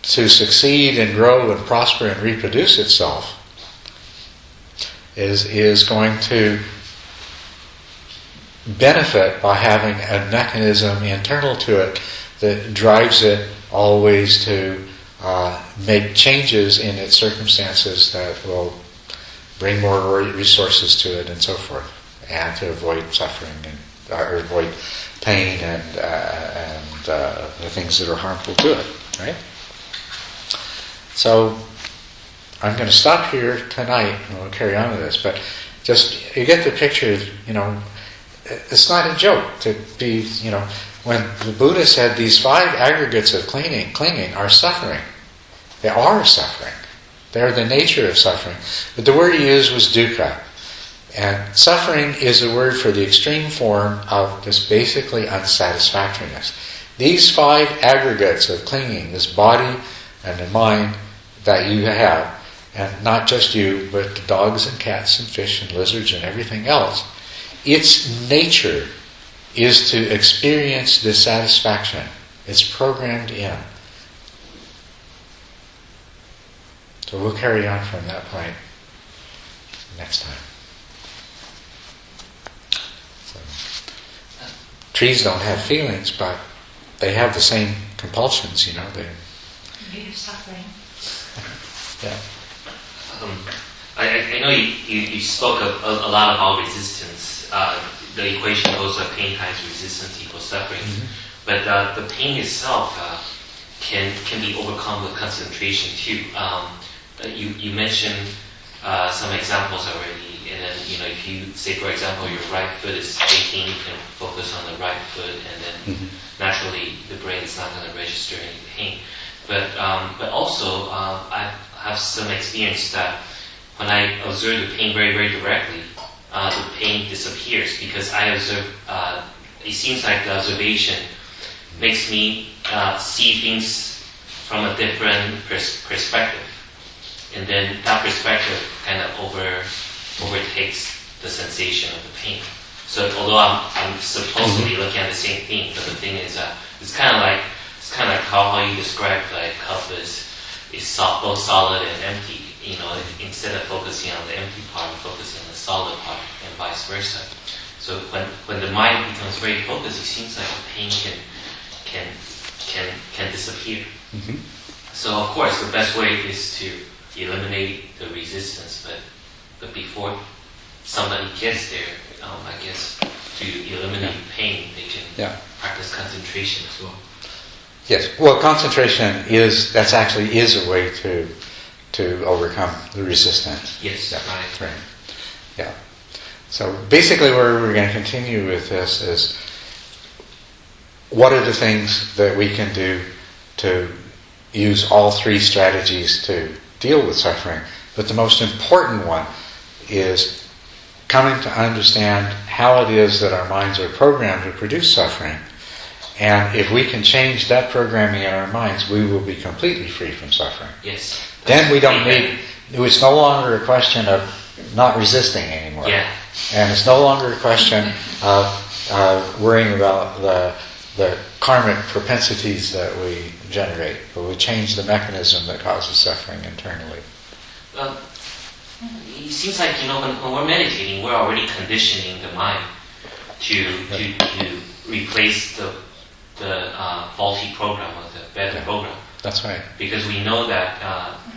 succeed and grow and prosper and reproduce itself, is going to benefit by having a mechanism internal to it that drives it always to make changes in its circumstances that will bring more resources to it and so forth, and to avoid suffering or avoid pain and the things that are harmful to it, right? So I'm going to stop here tonight, and we'll carry on with this, but just, you get the picture, it's not a joke to be, when the Buddha said these 5 aggregates of clinging are suffering. They are suffering. They are the nature of suffering. But the word he used was dukkha. And suffering is a word for the extreme form of this basically unsatisfactoriness. These 5 aggregates of clinging, this body and the mind that you have, and not just you, but the dogs and cats and fish and lizards and everything else, its nature is to experience dissatisfaction. It's programmed in. So we'll carry on from that point next time. So, trees don't have feelings, but they have the same compulsions, You're suffering. Yeah. I know you spoke a lot about resistance. The equation goes like pain times resistance equals suffering. Mm-hmm. But the pain itself can be overcome with concentration too. You mentioned some examples already, and then if you say, for example, your right foot is aching, you can focus on the right foot, and then naturally the brain is not going to register any pain. But also I have some experience that when I observe the pain very, very directly, the pain disappears because I observe. It seems like the observation makes me see things from a different perspective, and then that perspective kind of overtakes the sensation of the pain. So although I'm supposedly looking at the same thing, but the thing is, it's kind of like how you describe like cup is both solid and empty. Instead of focusing on the empty part, focusing on the solid part, and vice versa. So when the mind becomes very focused, it seems like the pain can disappear. So of course, the best way is to eliminate the resistance, but before somebody gets there, I guess to eliminate pain, they can practice concentration as well. Yes. Well, concentration is a way to overcome the resistance. Yes. Right. Yeah. So basically, where we're going to continue with this is what are the things that we can do to use all three strategies to deal with suffering. But the most important one is coming to understand how it is that our minds are programmed to produce suffering. And if we can change that programming in our minds, we will be completely free from suffering. Yes. Then we don't need, it's no longer a question of not resisting anymore. Yeah. And it's no longer a question of worrying about the karmic propensities that we generate, but we change the mechanism that causes suffering internally. Well, it seems like when we're meditating, we're already conditioning the mind to replace the faulty program with a better program. That's right. Because we know that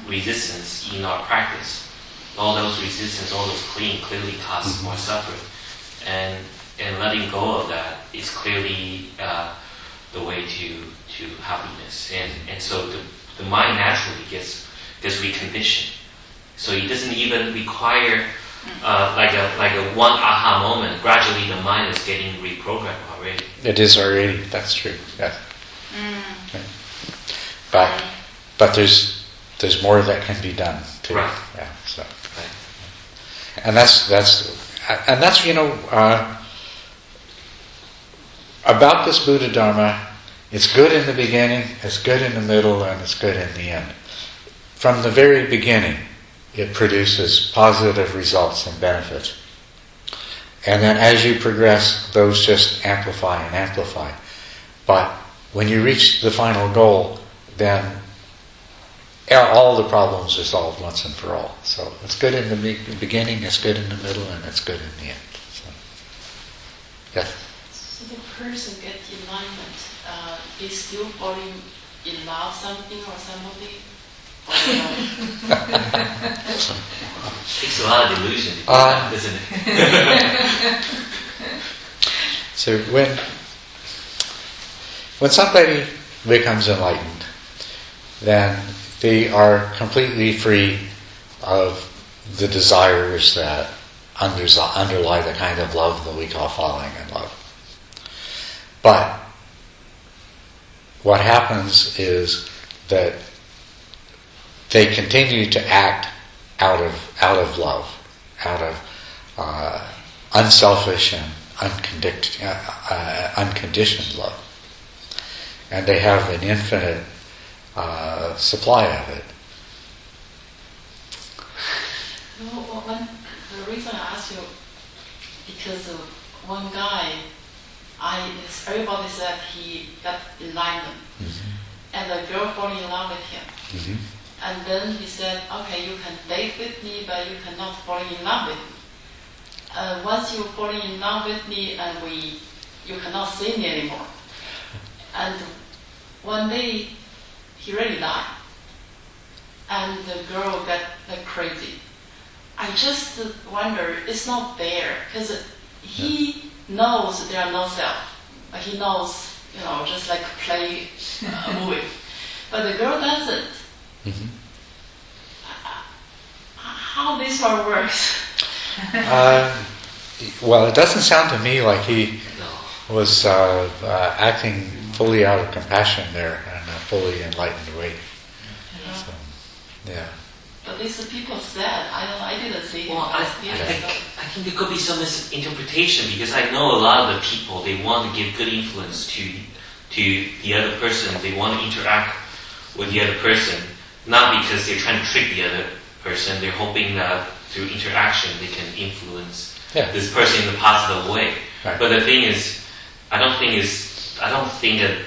resistance in our practice, all those resistance, all those clinging clearly causes more suffering, and letting go of that is clearly the way to happiness, and so the mind naturally gets reconditioned. So it doesn't even require like a one aha moment. Gradually, the mind is getting reprogrammed already. It is already. That's true. Yes. Okay. But there's more that can be done too. Right. Yeah. So. Right. And that's about this Buddha Dharma. It's good in the beginning, it's good in the middle, and it's good in the end. From the very beginning, it produces positive results and benefits. And then as you progress, those just amplify and amplify. But when you reach the final goal, then all the problems are solved once and for all. So it's good in the beginning, it's good in the middle, and it's good in the end. So, yes? So the person gets enlightenment, is still falling in love something or somebody? Takes a lot of delusion to do that, doesn't it? So when somebody becomes enlightened, then they are completely free of the desires that underlie the kind of love that we call falling in love. But what happens is that they continue to act out of love, out of unselfish and unconditioned love, and they have an infinite supply of it. The reason I ask you, because one guy, everybody said he got enlightened, and the girl fell in love with him. And then he said, okay, you can date with me, but you cannot fall in love with me. Once you fall in love with me, and you cannot see me anymore. And one day, he really died. And the girl got crazy. I just wonder, it's not there, because he knows there are no self. He knows just like play a movie. But the girl doesn't. Mm-hmm. How this one works? Well, it doesn't sound to me like he No. was acting fully out of compassion there in a fully enlightened way. So, yeah. But these people said, I didn't see him. Well, I think there could be some misinterpretation because I know a lot of the people, they want to give good influence to the other person. They want to interact with the other person, not because they're trying to trick the other person. They're hoping that through interaction they can influence this person in a positive way. Right. But the thing is, I don't think that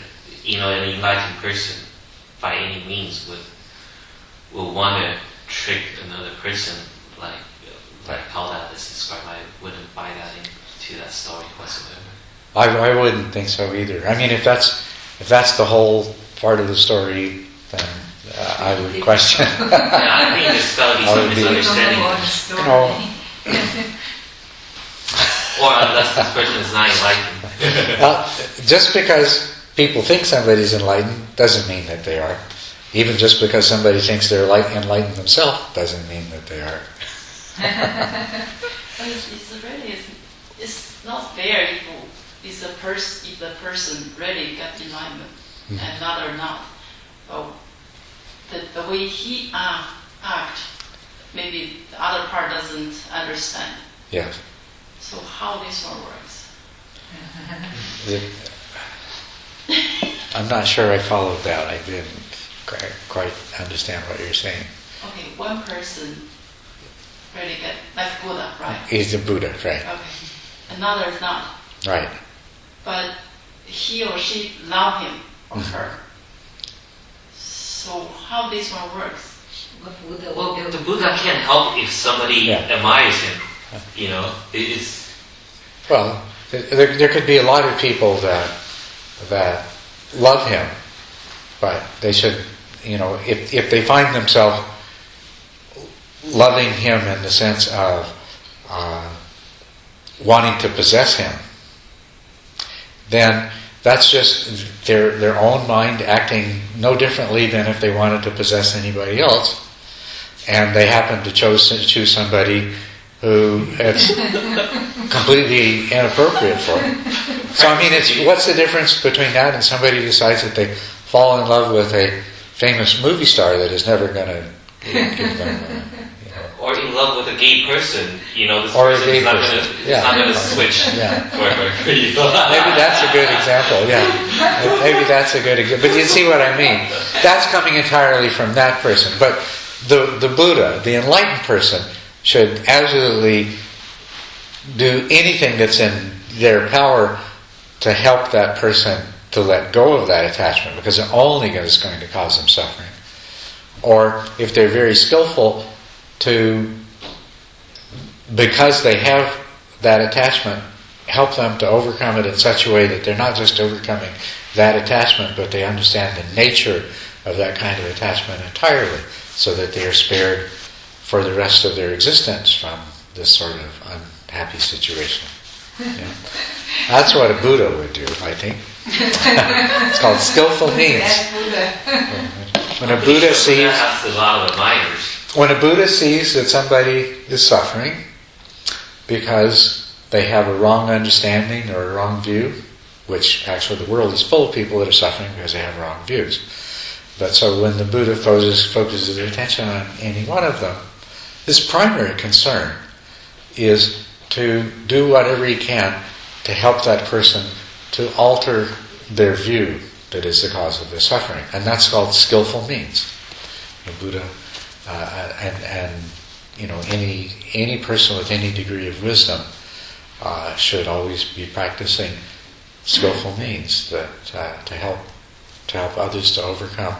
an enlightened person by any means will want to trick another person like how that is described. I wouldn't buy that into that story whatsoever. I wouldn't think so either. I mean, if that's the whole part of the story, then I would question. Yeah, I think there's got to be some misunderstanding. Or unless this person is not enlightened. Just because people think somebody's enlightened doesn't mean that they are. Even just because somebody thinks they're enlightened themselves doesn't mean that they are. But it's not fair if the person really got enlightenment and another not. So the way he act, maybe the other part doesn't understand. Yes. So how this one works? I'm not sure I followed that. I didn't quite understand what you're saying. Okay, one person really get like Buddha, right? He's a Buddha, right? Okay. Another is not. Right. But he or she love him or her. So how this one works? Well, the Buddha can't help if somebody admires him. It's. Well, there could be a lot of people that love him, but they should, if they find themselves loving him in the sense of wanting to possess him, then that's just their own mind acting no differently than if they wanted to possess anybody else, and they happen to choose somebody who it's completely inappropriate for. So I mean, what's the difference between that and somebody decides that they fall in love with a famous movie star that is never going to give them, or in love with a gay person, this or person a gay is not person. going to switch for her. Maybe that's a good example. Yeah, maybe that's a good example. But you see what I mean? That's coming entirely from that person. But the Buddha, the enlightened person, should absolutely do anything that's in their power to help that person to let go of that attachment, because it only is going to cause them suffering. Or if they're very skillful, because they have that attachment, help them to overcome it in such a way that they're not just overcoming that attachment, but they understand the nature of that kind of attachment entirely, so that they are spared for the rest of their existence from this sort of unhappy situation. Yeah. That's what a Buddha would do, I think. It's called skillful means. When a Buddha sees that somebody is suffering because they have a wrong understanding or a wrong view, which actually the world is full of people that are suffering because they have wrong views. But so when the Buddha focuses his attention on any one of them, his primary concern is to do whatever he can to help that person to alter their view that is the cause of their suffering. And that's called skillful means. The Buddha any person with any degree of wisdom should always be practicing skillful means to help others to overcome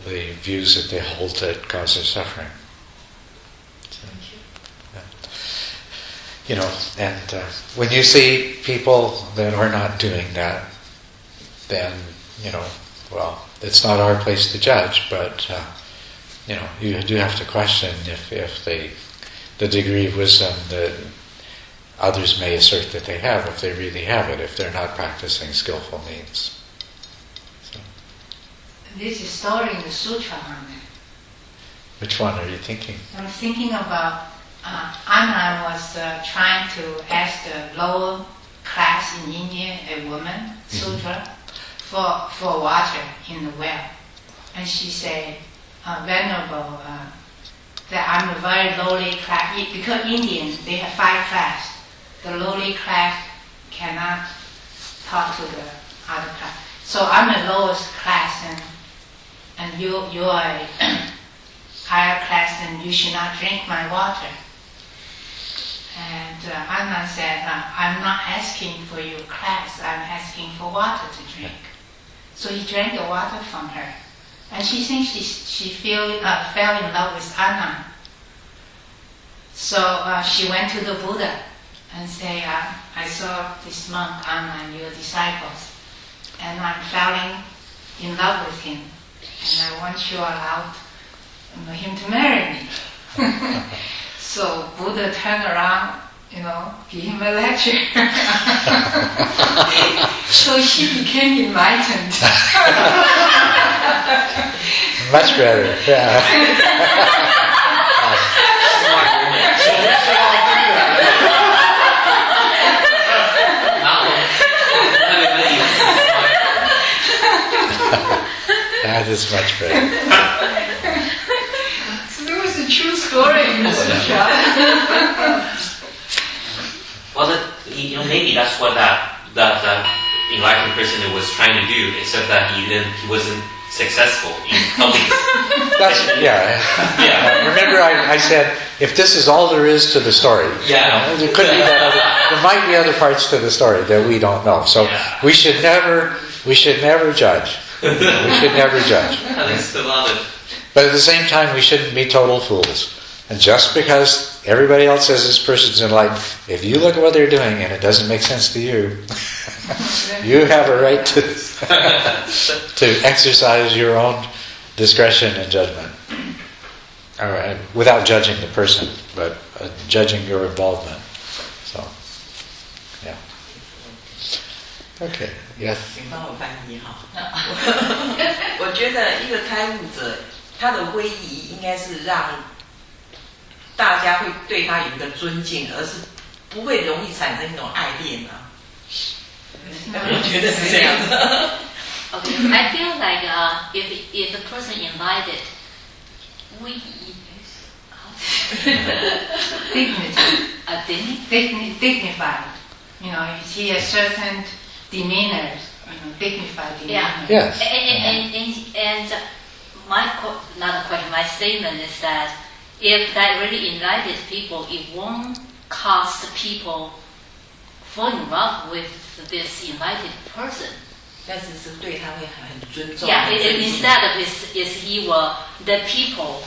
the views that they hold that cause their suffering. When you see people that are not doing that, then, it's not our place to judge, but, you do have to question if the degree of wisdom that others may assert that they have, if they really have it, if they're not practicing skillful means. This is story in the sutra on it. Which one are you thinking? I'm thinking about Anna was trying to ask the lower class in India, a woman, Sudra, for water in the well. And she said, Venerable, that I'm a very lowly class. Because Indians, they have 5 classes. The lowly class cannot talk to the other class. So I'm the lowest class, and you are a higher class, and you should not drink my water. And Anna said, I'm not asking for your class, I'm asking for water to drink. So he drank the water from her. And she thinks she fell in love with Anna. So she went to the Buddha and said, I saw this monk, Anna, and your disciples, and I'm falling in love with him, and I want you allow him to marry me. So Buddha turned around, give him a lecture. So she became enlightened. Much better, yeah. That is much better. So there was a true story in the sutra. Well, maybe that's what that enlightened person was trying to do, except that he wasn't successful in helping. Yeah. Remember, I said if this is all there is to the story, there could be that there might be other parts to the story that we don't know. So we should never judge. We should never judge. But at the same time, we shouldn't be total fools. And just because everybody else says this person's enlightened, if you look at what they're doing and it doesn't make sense to you, you have a right to exercise your own discretion and judgment. All right, without judging the person, but judging your involvement. So, yeah. Okay, yes. 请帮我翻译哈。我觉得一个开悟者，他的威仪应该是让大家会对他有一个尊敬，而是不会容易产生一种爱恋啊。我觉得是这样的。Okay, I feel like if the person invited, dignified. You see a certain demeanor, dignified demeanor. Yes. And my statement is that if that really invited people, it won't cause the people fall in love with this invited person. 但是是对他会很尊重。Yeah, instead of the people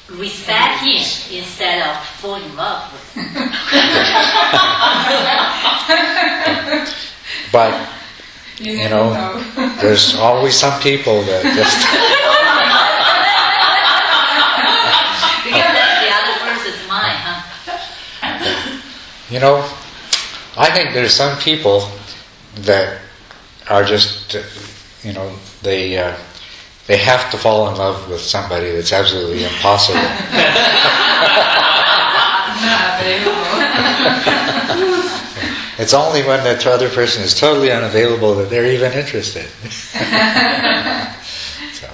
respect him instead of fall in love with him. But there's always some people that just Because the other person's mine, huh? I think there's some people that are just, they have to fall in love with somebody that's absolutely impossible. It's only when that other person is totally unavailable that they're even interested. So,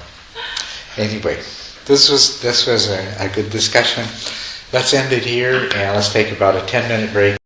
anyway, this was a good discussion. Let's end it here, and let's take about a 10-minute break.